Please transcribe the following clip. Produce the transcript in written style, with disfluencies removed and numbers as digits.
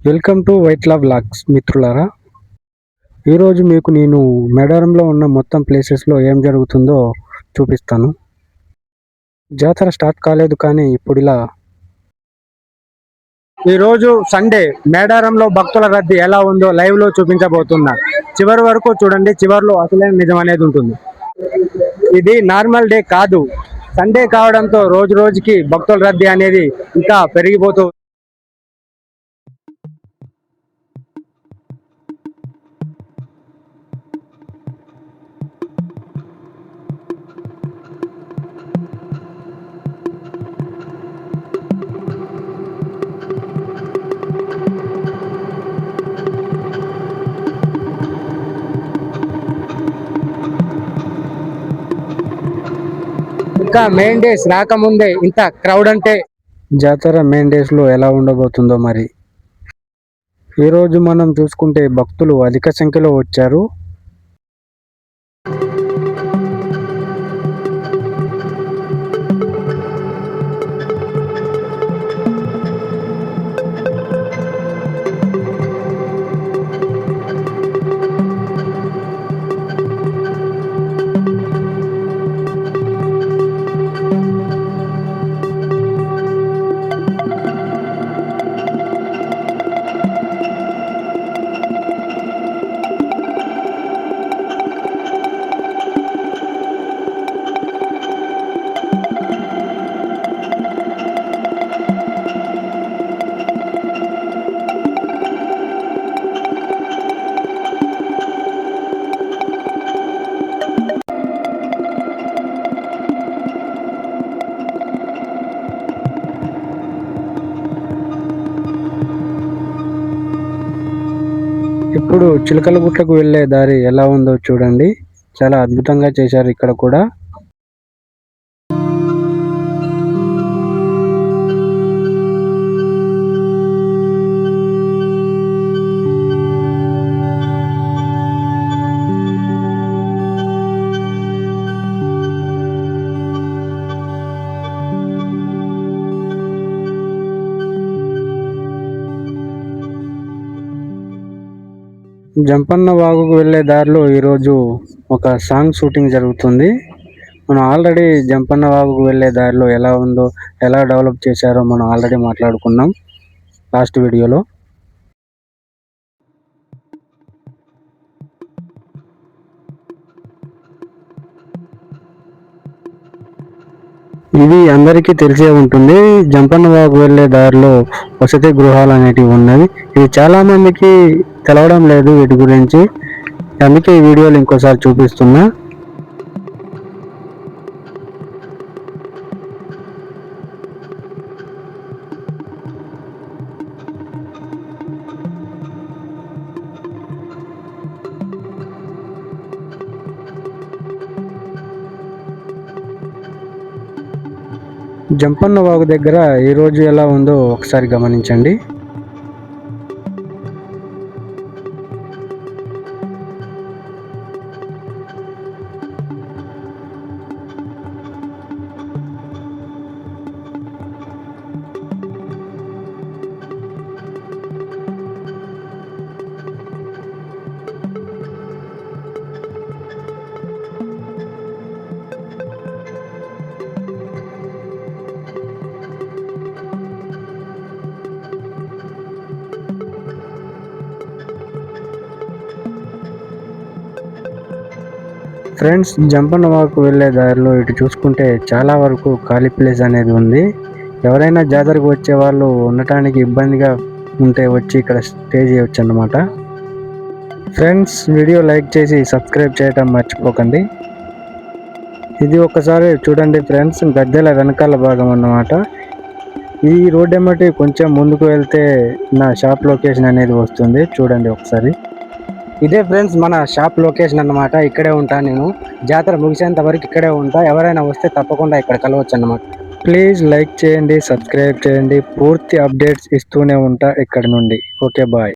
Welcome to white love vlogs మిత్రులారా. ఈరోజు మీకు నేను మేడారంలో ఉన్న మొత్తం ప్లేసెస్లో ఏం జరుగుతుందో చూపిస్తాను. జాతర స్టార్ట్ కాలేదు కానీ ఇప్పుడు ఇలా. ఈరోజు సండే మేడారంలో భక్తుల రద్దీ ఎలా ఉందో లైవ్లో చూపించబోతున్నా. చివరి వరకు చూడండి, చివరిలో అసలైన నిజం అనేది ఉంటుంది. ఇది నార్మల్ డే కాదు, సండే కావడంతో రోజు రోజుకి భక్తుల రద్దీ అనేది ఇంకా పెరిగిపోతూ. ఇంకా మెయిన్ డేస్ రాకముందే ఇంత క్రౌడ్ అంటే జాతర మెయిన్ డేస్ లో ఎలా ఉండబోతుందో మరి. ఈరోజు మనం చూసుకుంటే భక్తులు అధిక సంఖ్యలో వచ్చారు. ఇప్పుడు చిలకలగుట్లకు వెళ్ళే దారి ఎలా ఉందో చూడండి. చాలా అద్భుతంగా చేశారు ఇక్కడ కూడా. జంపన్న వాగుకు వెళ్ళే దారిలో ఈరోజు ఒక సాంగ్ షూటింగ్ జరుగుతుంది. మనం ఆల్రెడీ జంపన్న వాగుకు వెళ్ళే దారిలో ఎలా ఉందో, ఎలా డెవలప్ చేశారో మనం ఆల్రెడీ మాట్లాడుకున్నాం లాస్ట్ వీడియోలో. ఇది అందరికీ తెలిసే ఉంటుంది. జంపన్న వాగు వెళ్ళే దారిలో వసతి గృహాలు అనేటివి ఉన్నవి. ఇది చాలా మందికి తెలవడం లేదు వీటి గురించి, అందుకే ఈ వీడియోలు ఇంకోసారి చూపిస్తున్నా. జంపన్న వాగు దగ్గర ఈరోజు ఎలా ఉందో ఒకసారి గమనించండి. ఫ్రెండ్స్, జంపన్న వాకు వెళ్ళే దారిలో ఇటు చూసుకుంటే చాలా వరకు ఖాళీ ప్లేస్ అనేది ఉంది. ఎవరైనా జాతరకు వచ్చే వాళ్ళు ఉండటానికి ఇబ్బందిగా ఉంటే వచ్చి ఇక్కడ స్టే చేయవచ్చు అన్నమాట. ఫ్రెండ్స్, వీడియో లైక్ చేసి సబ్స్క్రైబ్ చేయటం మర్చిపోకండి. ఇది ఒకసారి చూడండి ఫ్రెండ్స్, గద్దెల వెనకాల భాగం అన్నమాట. ఈ రోడ్ ఏమిటి కొంచెం ముందుకు వెళ్తే నా షాప్ లొకేషన్ అనేది వస్తుంది, చూడండి ఒకసారి. ఇదే ఫ్రెండ్స్ మన షాప్ లొకేషన్ అన్నమాట. ఇక్కడే ఉంటా నేను, జాతర ముగిసేంత వరకు ఇక్కడే ఉంటా. ఎవరైనా వస్తే తప్పకుండా ఇక్కడ కలవచ్చు అన్నమాట. ప్లీజ్ లైక్ చేయండి, సబ్స్క్రైబ్ చేయండి. పూర్తి అప్డేట్స్ ఇస్తూనే ఉంటా ఇక్కడ నుండి. Okay, bye.